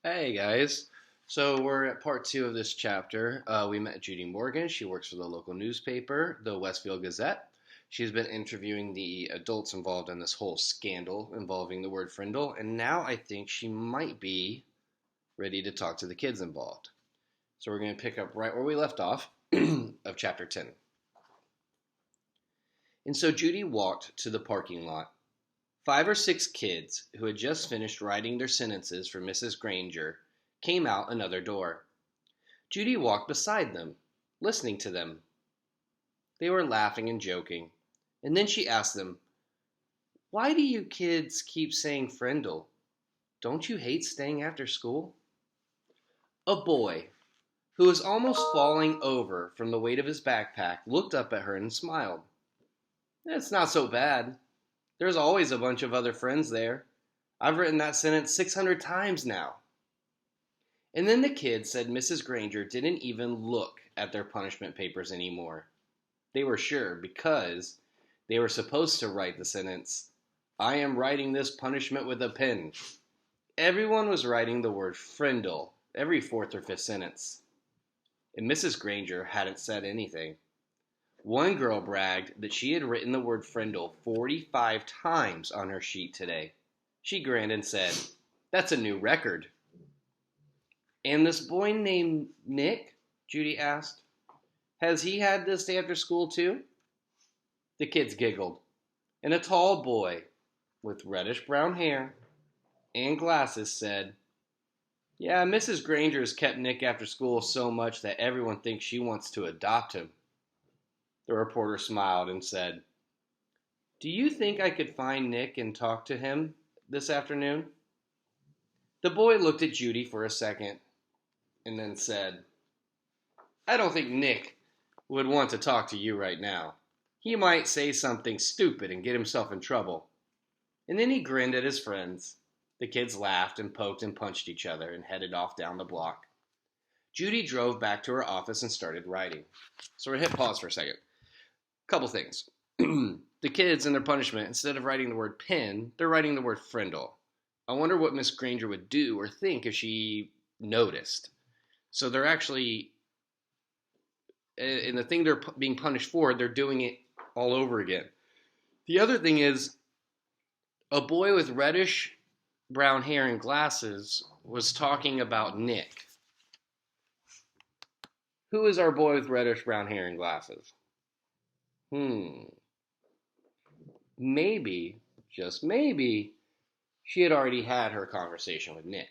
Hey guys. So we're at part two of this chapter. We met Judy Morgan. She works for the local newspaper, the Westfield Gazette. She's been interviewing the adults involved in this whole scandal involving the word frindle, and now I think she might be ready to talk to the kids involved. So we're going to pick up right where we left off of chapter 10. And so Judy walked to the parking lot. 5 or 6 kids who had just finished writing their sentences for Mrs. Granger came out another door. Judy walked beside them, listening to them. They were laughing and joking, and then she asked them, "Why do you kids keep saying frindle? Don't you hate staying after school?" A boy, who was almost falling over from the weight of his backpack, looked up at her and smiled. "It's not so bad. There's always a bunch of other friends there. I've written that sentence 600 times now." And then the kids said Mrs. Granger didn't even look at their punishment papers anymore. They were sure because they were supposed to write the sentence, "I am writing this punishment with a pen." Everyone was writing the word frindle every fourth or fifth sentence. And Mrs. Granger hadn't said anything. One girl bragged that she had written the word frindle 45 times on her sheet today. She grinned and said, "That's a new record." "And this boy named Nick?" Judy asked. "Has he had this day after school too?" The kids giggled, and a tall boy with reddish brown hair and glasses said, "Yeah, Mrs. Granger has kept Nick after school so much that everyone thinks she wants to adopt him." The reporter smiled and said, "Do you think I could find Nick and talk to him this afternoon?" The boy looked at Judy for a second and then said, "I don't think Nick would want to talk to you right now. He might say something stupid and get himself in trouble." And then he grinned at his friends. The kids laughed and poked and punched each other and headed off down the block. Judy drove back to her office and started writing. So we're hit pause for a second. Couple things. The kids in their punishment, instead of writing the word pen, they're writing the word frindle. I wonder what Miss Granger would do or think if she noticed. So they're actually, in the thing they're being punished for, they're doing it all over again. The other thing is, a boy with reddish brown hair and glasses was talking about Nick. Who is our boy with reddish brown hair and glasses? Maybe, just maybe, she had already had her conversation with Nick.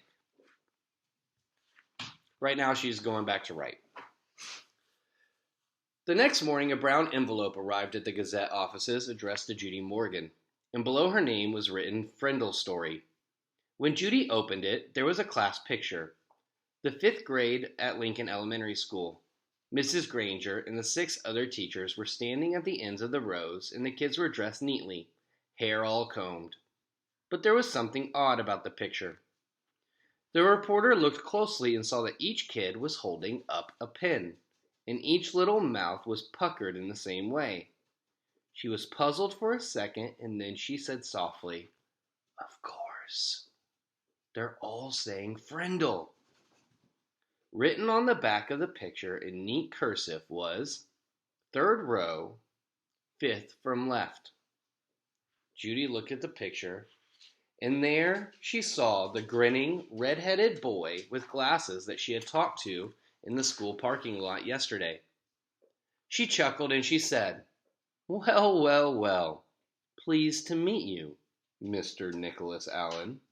Right now, she's going back to write. The next morning, a brown envelope arrived at the Gazette offices addressed to Judy Morgan, and below her name was written Frindle Story. When Judy opened it, there was a class picture. The 5th grade at Lincoln Elementary School. Mrs. Granger and the 6 other teachers were standing at the ends of the rows, and the kids were dressed neatly, hair all combed. But there was something odd about the picture. The reporter looked closely and saw that each kid was holding up a pen, and each little mouth was puckered in the same way. She was puzzled for a second, and then she said softly, "Of course. They're all saying frindle." Written on the back of the picture in neat cursive was, "Third row, 5th from left." Judy looked at the picture, and there she saw the grinning, red-headed boy with glasses that she had talked to in the school parking lot yesterday. She chuckled and she said, "Well, well, well. Pleased to meet you, Mr. Nicholas Allen."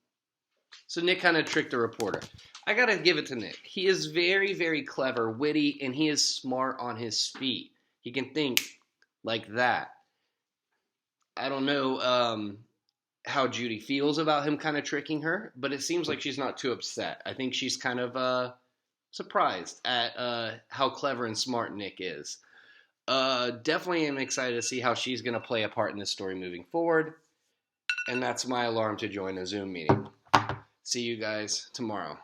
So Nick kind of tricked the reporter. I gotta give it to Nick. He is very, very clever, witty, and he is smart on his feet. He can think like that. I don't know how Judy feels about him kind of tricking her, but it seems like she's not too upset. I think she's kind of surprised at how clever and smart Nick is. Definitely am excited to see how she's going to play a part in this story moving forward. And that's my alarm to join a Zoom meeting. See you guys tomorrow.